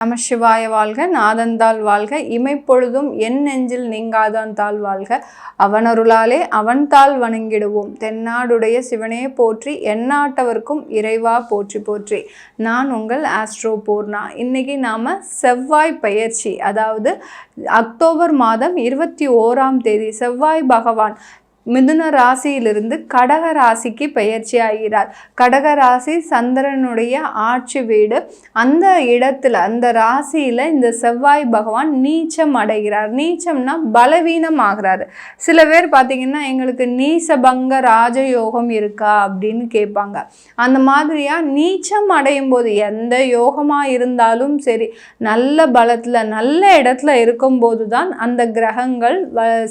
நம சிவாய வாழ்க, நாதந்தாள் வாழ்க, இமைப்பொழுதும் என் நெஞ்சில் நீங்காதான் தாள் வாழ்க, அவனருளாலே அவன் தாள் வணங்கிடுவோம், தென்னாடுடைய சிவனே போற்றி, எந்நாட்டவர்க்கும் இறைவா போற்றி போற்றி. நான் உங்கள் ஆஸ்ட்ரோ பூர்ணா. இன்னைக்கு நாம செவ்வாய் பயிற்சி, அதாவது அக்டோபர் மாதம் 21ஆம் தேதி செவ்வாய் பகவான் மிதுன ராசியிலிருந்து கடக ராசிக்கு பயிற்சி ஆகிறார். கடக ராசி சந்திரனுடைய ஆட்சி வீடு. அந்த இடத்துல, அந்த ராசியில இந்த செவ்வாய் பகவான் நீச்சம் அடைகிறார். நீச்சம்னா பலவீனம் ஆகிறாரு. சில பேர் பார்த்தீங்கன்னா எங்களுக்கு நீசபங்க ராஜயோகம் இருக்கா அப்படின்னு கேட்பாங்க. அந்த மாதிரியா நீச்சம் அடையும் போது எந்த யோகமா இருந்தாலும் சரி, நல்ல பலத்துல நல்ல இடத்துல இருக்கும்போது தான் அந்த கிரகங்கள்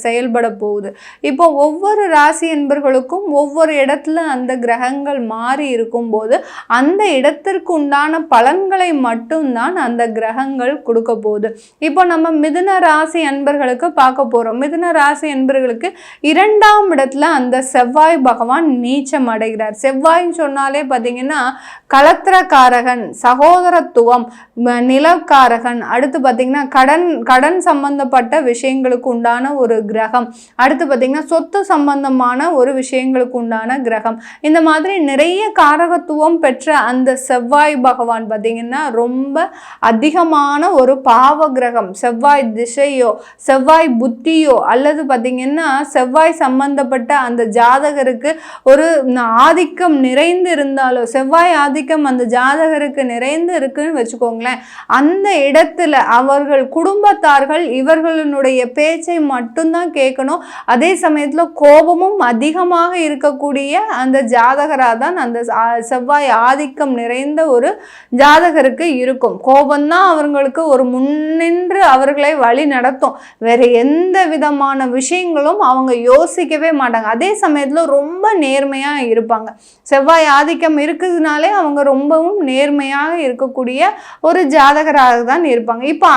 செயல்பட போகுது. இப்போ ஒவ்வொரு ராசி என்பர்களுக்கும் ஒவ்வொரு இடத்துல அந்த கிரகங்கள் மாறி இருக்கும்போது அந்த இடத்திற்கு உண்டான பலன்களை மட்டும்தான் அந்த கிரகங்கள் கொடுக்க போகுது. இப்போ நம்ம மிதுன ராசி அன்பர்களுக்கு பார்க்க போறோம். மிதுன ராசி அன்பர்களுக்கு 2ஆம் இடத்துல அந்த செவ்வாய் பகவான் நீச்சம் அடைகிறார். செவ்வாய்ன்னு சொன்னாலே பார்த்தீங்கன்னா கலத்திரக்காரகன், சகோதரத்துவம், நிலக்காரகன், அடுத்து பார்த்தீங்கன்னா கடன் சம்பந்தப்பட்ட விஷயங்களுக்கு உண்டான ஒரு கிரகம், அடுத்து பார்த்தீங்கன்னா சொத்து சம்பந்தமான ஒரு விஷயங்களுக்கு உண்டான கிரகம். இந்த மாதிரி நிறைய காரகத்துவம் பெற்ற அந்த செவ்வாய் பகவான் பார்த்தீங்கன்னா ரொம்ப அதிகமான ஒரு பாவ கிரகம். செவ்வாய் திசையோ செவ்வாய் புத்தியோ அல்லது பார்த்தீங்கன்னா செவ்வாய் சம்பந்தப்பட்ட அந்த ஜாதகருக்கு ஒரு ஆதிக்கம் நிறைந்து இருந்தாலோ, செவ்வாய் ஆதிக்கம் அந்த ஜாதகருக்கு நிறைந்து இருக்குன்னு வச்சுக்கோங்களேன், அந்த இடத்துல அவர்கள் குடும்பத்தார்கள் இவர்களுடைய பேச்சை மட்டும்தான் கேட்கணும். அதே சமயத்துல கோபமும் அதிகமாக இருக்கக்கூடிய அந்த ஜாதகராக தான் அந்த செவ்வாய் ஆதிக்கம் நிறைந்த ஒரு ஜாதகருக்கு இருக்கும். கோபம்தான் அவர்களுக்கு ஒரு முன்னின்று அவர்களை வழி நடத்தும். வேற எந்த விதமான விஷயங்களும் அவங்க யோசிக்கவே மாட்டாங்க. அதே சமயத்துல ரொம்ப நேர்மையா இருப்பாங்க. செவ்வாய் ஆதிக்கம் இருக்குதுனாலே அவங்க ரொம்பவும் நேர்மையாக இருக்கக்கூடிய ஒரு ஜாதகராக தான் இருப்பாங்க. இப்போ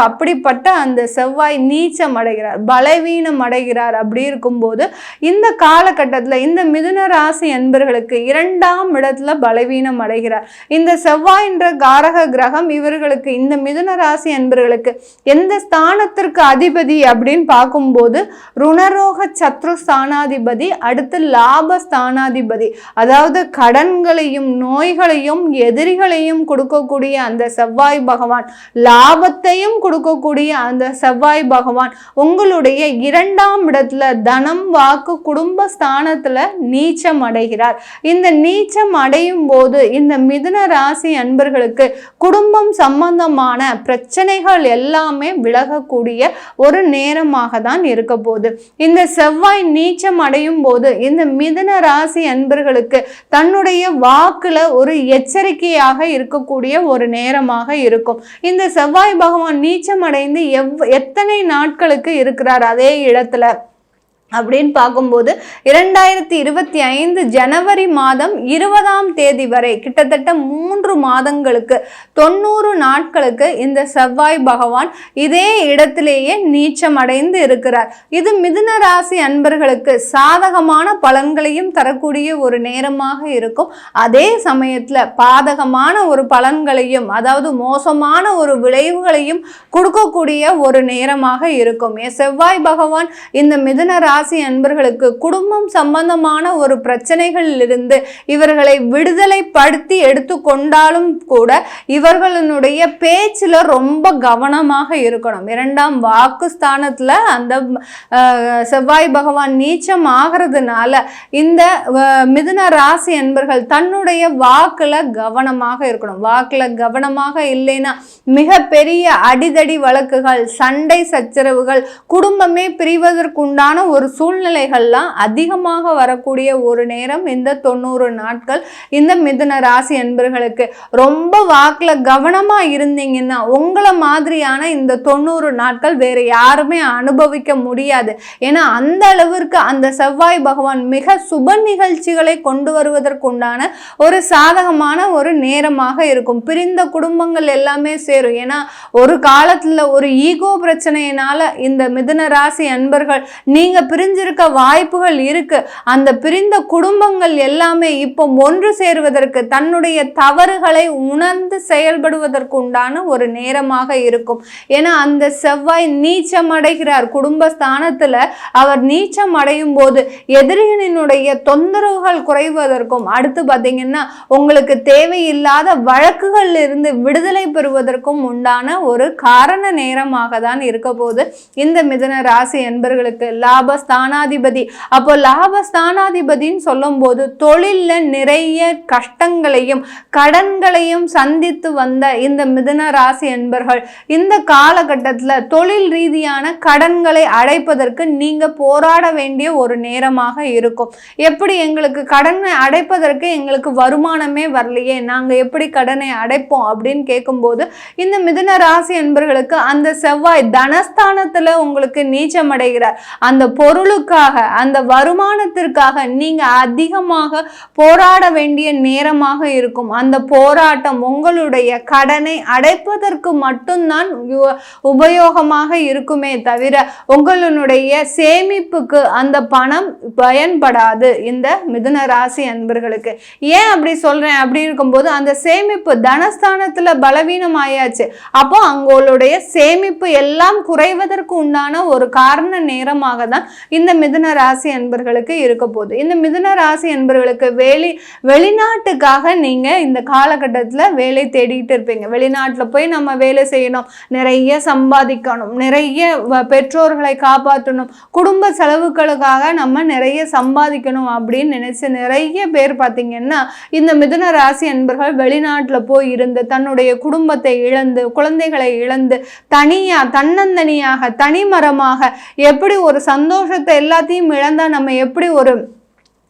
அப்படிப்பட்ட அந்த செவ்வாய் நீச்சம் அடைகிறார், பலவீனம் அடைகிறார். அப்படி இருக்கும்போது இந்த காலகட்டத்தில் இந்த மிதுன ராசி என்பர்களுக்கு 2ஆம் இடத்துல பலவீனம் அடைகிறார். இந்த செவ்வாய் என்ற காரக கிரகம் இவர்களுக்கு, இந்த மிதுன ராசி என்பர்களுக்கு எந்த ஸ்தானத்திற்கு அதிபதி அப்படின்னு பார்க்கும்போது ருணரோக சத்ரு ஸ்தானாதிபதி, அடுத்து லாப ஸ்தானாதிபதி, அதாவது கடன்களையும் நோய்களையும் எதிரிகளையும் கொடுக்கக்கூடிய அந்த செவ்வாய் பகவான், லாபத்தையும் கொடுக்கக்கூடிய அந்த செவ்வாய் பகவான் உங்களுடைய 2ஆம் இடத்துல தனம், வாக்கு, குடும்ப ஸ்தானத்துல நீச்சம் அடைகிறார். இந்த நீச்சம் அடையும் போது இந்த மிதுன ராசி அன்பர்களுக்கு குடும்பம் சம்பந்தமான பிரச்சனைகள் எல்லாமே விலகக்கூடிய ஒரு நேரமாக தான் இருக்க போகுது. இந்த செவ்வாய் நீச்சம் அடையும் போது இந்த மிதுன ராசி அன்பர்களுக்கு தன்னுடைய வாக்குல ஒரு எச்சரிக்கையாக இருக்கக்கூடிய ஒரு நேரமாக இருக்கும். இந்த செவ்வாய் பகவான் நீச்சம் அடைந்து எத்தனை நாட்களுக்கு இருக்கிறார் அதே இடத்துல அப்படின்னு பார்க்கும்போது 2025 ஜனவரி மாதம் 20ஆம் தேதி வரை கிட்டத்தட்ட 3 மாதங்களுக்கு 90 நாட்களுக்கு இந்த செவ்வாய் பகவான் இதே இடத்திலேயே நீச்சம் அடைந்து இருக்கிறார். இது மிதுன ராசி அன்பர்களுக்கு சாதகமான பலன்களையும் தரக்கூடிய ஒரு நேரமாக இருக்கும். அதே சமயத்துல பாதகமான ஒரு பலன்களையும், அதாவது மோசமான ஒரு விளைவுகளையும் கொடுக்கக்கூடிய ஒரு நேரமாக இருக்கும். செவ்வாய் பகவான் இந்த மிதுன ராசி அன்பர்களுக்கு குடும்பம் சம்பந்தமான ஒரு பிரச்சனைகளில் இருந்து இவர்களை விடுதலைப்படுத்தி எடுத்துக்கொண்டாலும் கூட இவர்களுடைய பேச்சுல ரொம்ப கவனமாக இருக்கணும். 2ஆம் வாக்குஸ்தானத்துல அந்த செவ்வாய் பகவான் நீச்சம் ஆகிறதுனால இந்த மிதுன ராசி அன்பர்கள் தன்னுடைய வாக்குல கவனமாக இருக்கணும். வாக்குல கவனமாக இல்லைன்னா மிக பெரிய அடிதடி வழக்குகள், சண்டை சச்சரவுகள், குடும்பமே பிரிவதற்குண்டான ஒரு சூழ்நிலைகள்லாம் அதிகமாக வரக்கூடிய ஒரு நேரம் இந்த 90 நாட்கள் இந்த மிதுன ராசி அன்பர்களுக்கு. ரொம்ப வாக்குல கவனமா இருந்தீங்கன்னா உங்களை மாதிரியான இந்த 90 நாட்கள் வேற யாருமே அனுபவிக்க முடியாது. ஏன்னா அந்த அளவிற்கு அந்த செவ்வாய் பகவான் மிக சுப நிகழ்ச்சிகளை கொண்டு வருவதற்குண்டான ஒரு சாதகமான ஒரு நேரமாக இருக்கும். பிரிந்த குடும்பங்கள் எல்லாமே சேரும். ஏன்னா ஒரு காலத்துல ஒரு ஈகோ பிரச்சனையினால இந்த மிதுன ராசி அன்பர்கள் நீங்க பிரிஞ்சிருக்க வாய்ப்புகள் இருக்கு. அந்த பிரிந்த குடும்பங்கள் எல்லாமே இப்போ ஒன்று சேருவதற்கு, தன்னுடைய தவறுகளை உணர்ந்து செயல்படுவதற்கு உண்டான ஒரு நேரமாக இருக்கும். ஏன்னா அந்த செவ்வாய் நீச்சம் அடைகிறார் குடும்பஸ்தானத்துல. அவர் நீச்சம் அடையும் போது எதிரிகளினுடைய தொந்தரவுகள் குறைவதற்கும், அடுத்து பார்த்தீங்கன்னா உங்களுக்கு தேவையில்லாத வழக்குகள் இருந்து விடுதலை பெறுவதற்கும் உண்டான ஒரு காரண நேரமாக தான் இருக்க போது இந்த மிதுன ராசி என்பர்களுக்கு. லாபஸ்தானாதிபதி, அப்போ லாபஸ்தானாதிபதின்னு சொல்லும் போது தொழில்ல நிறைய கஷ்டங்களையும் கடன்களையும் சந்தித்து வந்த இந்த மிதுன ராசி என்பர்கள் இந்த காலகட்டத்தில் தொழில் ரீதியான கடன்களை அடைப்பதற்கு நீங்க போராட வேண்டிய ஒரு நேரமாக இருக்கும். எப்படி எங்களுக்கு கடனை அடைப்பதற்கு எங்களுக்கு வருமானமே வரலையே, நாங்க எப்படி கடனை அடைப்போம் அப்படின்னு கேட்கும்போது இந்த மிதுன ராசி என்பர்களுக்கு அந்த செவ்வாய் தனஸ்தானத்துல உங்களுக்கு நீச்சம் அடைகிறார். அந்த பொருளுக்காக, அந்த வருமானத்திற்காக நீங்க அதிகமாக போராட வேண்டிய நேரமாக இருக்கும். அந்த போராட்டம் உங்களுடைய கடனை அடைப்பதற்கு மட்டும்தான் உபயோகமாக இருக்குமே தவிர உங்களுடைய சேமிப்புக்கு அந்த பணம் பயன்படாது இந்த மிதுன ராசி அன்பர்களுக்கு. ஏன் அப்படி சொல்றேன் அப்படி இருக்கும்போது, அந்த சேமிப்பு தனஸ்தானத்துல பலவீனம் ஆயாச்சு. அப்போ அவங்களுடைய சேமிப்பு எல்லாம் குறைவதற்கு உண்டான ஒரு காரண நேரமாக தான் இந்த மிதுன ராசி அன்பர்களுக்கு இருக்க போகுது. இந்த மிதுன ராசி அன்பர்களுக்கு வெளிநாட்டுக்காக நீங்க இந்த காலகட்டத்துல வேலை தேடிட்டு இருப்பீங்க. வெளிநாட்டுல போய் நம்ம வேலை செய்யணும், நிறைய சம்பாதிக்கணும், நிறைய பெற்றோர்களை காப்பாற்றணும், குடும்ப செலவுகளுக்காக நம்ம நிறைய சம்பாதிக்கணும் அப்படின்னு நினைச்சு நிறைய பேர் பார்த்தீங்கன்னா இந்த மிதுன ராசி அன்பர்கள் வெளிநாட்டுல போய் இருந்து தன்னுடைய குடும்பத்தை இழந்து, குழந்தைகளை இழந்து, தன்னந்தனியாக தனிமரமாக எப்படி ஒரு சந்தோஷத்தை எல்லாத்தையும் இழந்தா நம்ம எப்படி ஒரு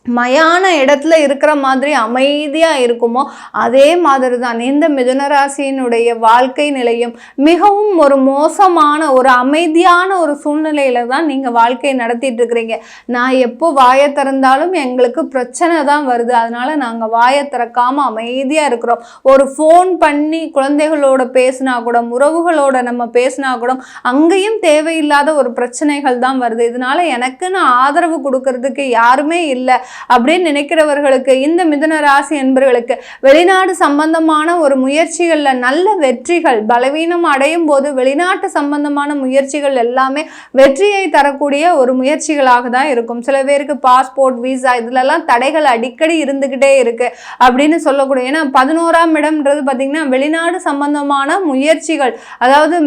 மயான இடத்துல இருக்கிற மாதிரி அமைதியா இருக்குமோ அதே மாதிரி தான் இந்த மிதுனராசியினுடைய வாழ்க்கை நிலையும் மிகவும் ஒரு மோசமான ஒரு அமைதியான ஒரு சூழ்நிலையில தான் நீங்க வாழ்க்கை நடத்திட்டு இருக்கிறீங்க. நான் எப்போ வாயை திறந்தாலும் எங்களுக்கு பிரச்சனை தான் வருது, அதனால நாங்க வாயை திறக்காம அமைதியா இருக்கிறோம். ஒரு ஃபோன் பண்ணி குழந்தைகளோட பேசினா கூட, உறவுகளோட நம்ம பேசினா கூட அங்கேயும் தேவையில்லாத ஒரு பிரச்சனைகள் தான் வருது. இதனால எனக்குன்னு ஆதரவு கொடுக்கறதுக்கு யாருமே இல்லை அப்படின்னு நினைக்கிறவர்களுக்கு, இந்த மிதுன ராசி என்பவர்களுக்கு வெளிநாடு சம்பந்தமான ஒரு முயற்சிகள்ல நல்ல வெற்றிகள், பலவீனம் அடையும் போது வெளிநாட்டு சம்பந்தமான முயற்சிகள் எல்லாமே வெற்றியை தரக்கூடிய ஒரு முயற்சிகளாக தான் இருக்கும். சில பேருக்கு பாஸ்போர்ட், வீசா இதுலலாம் தடைகள் அடிக்கடி இருந்துகிட்டே இருக்கு அப்படின்னு சொல்லக்கூடிய. ஏன்னா 11ஆம் இடம்ன்றது பார்த்தீங்கன்னா வெளிநாடு சம்பந்தமான முயற்சிகள், அதாவது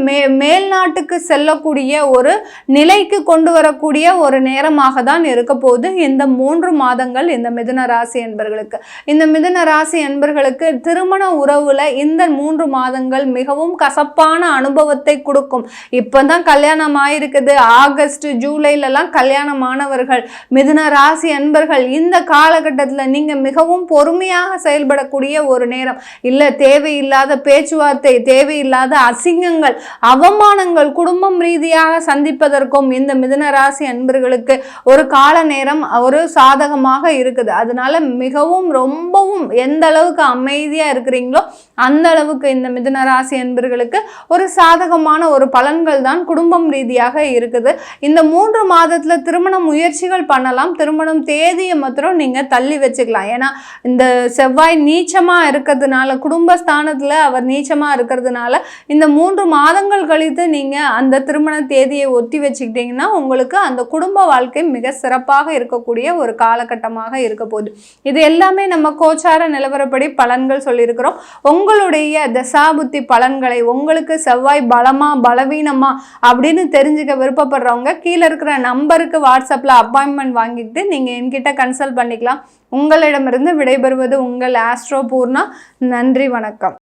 மேல் நாட்டுக்கு செல்லக்கூடிய ஒரு நிலைக்கு கொண்டு வரக்கூடிய ஒரு நேரமாக தான் இருக்க போது இந்த 3 மாதங்கள் இந்த மிதுன ராசி என்பர்களுக்கு. இந்த மிதுன ராசி என்பர்களுக்கு திருமண உறவுல இந்த 3 மாதங்கள் மிகவும் கசப்பான அனுபவத்தை கொடுக்கும். இப்பதான் கல்யாணம் ஆயிருக்குது, ஆகஸ்ட் ஜூலைலாம் கல்யாணமானவர்கள் மிதுன ராசி என்பர்கள் இந்த காலகட்டத்துல நீங்க மிகவும் பொறுமையாக செயல்படக்கூடிய ஒரு நேரம். இல்ல தேவையில்லாத பேச்சுவார்த்தை, தேவையில்லாத அசிங்கங்கள், அவமானங்கள் குடும்பம் ரீதியாக சந்திப்பதற்கும் இந்த மிதுன ராசி என்பர்களுக்கு ஒரு கால நேரம் ஒரு சாதகமாக இருக்குது. அதனால மிகவும் ரொம்பவும் எந்த அளவுக்கு அமைதியா இருக்கிறீங்களோ அந்த அளவுக்கு இந்த மிதுன ராசி என்பர்களுக்கு ஒரு சாதகமான ஒரு பலன்கள் தான் குடும்பம் ரீதியாக இருக்குது. இந்த 3 மாதத்துல திருமண முயற்சிகள் பண்ணலாம், திருமணம் தேதியை மாத்திரம் நீங்க தள்ளி வச்சுக்கலாம். ஏன்னா இந்த செவ்வாய் நீச்சமா இருக்கிறதுனால, குடும்பஸ்தானத்துல அவர் நீச்சமா இருக்கிறதுனால இந்த 3 மாதங்கள் கழித்து நீங்க அந்த திருமண தேதியை ஒத்தி வச்சுக்கிட்டீங்கன்னா உங்களுக்கு அந்த குடும்ப வாழ்க்கை மிக சிறப்பாக இருக்கக்கூடிய ஒரு காலகட்டமாக இருக்க போகுது. இது எல்லாமே நம்ம கோச்சார நிலவரப்படி பலன்கள் சொல்லியிருக்கிறோம். உங்களுடைய தசாபுத்தி பலன்களை, உங்களுக்கு செவ்வாய் பலமா பலவீனமா அப்படின்னு தெரிஞ்சுக்க விருப்பப்படுறவங்க கீழே இருக்கிற நம்பருக்கு வாட்ஸ்அப்ல அப்பாயின்மெண்ட் வாங்கிட்டு நீங்க என்கிட்ட கன்சல்ட் பண்ணிக்கலாம். உங்களிடமிருந்து விடைபெறுவது உங்கள் ஆஸ்ட்ரோ பூர்ணா. நன்றி, வணக்கம்.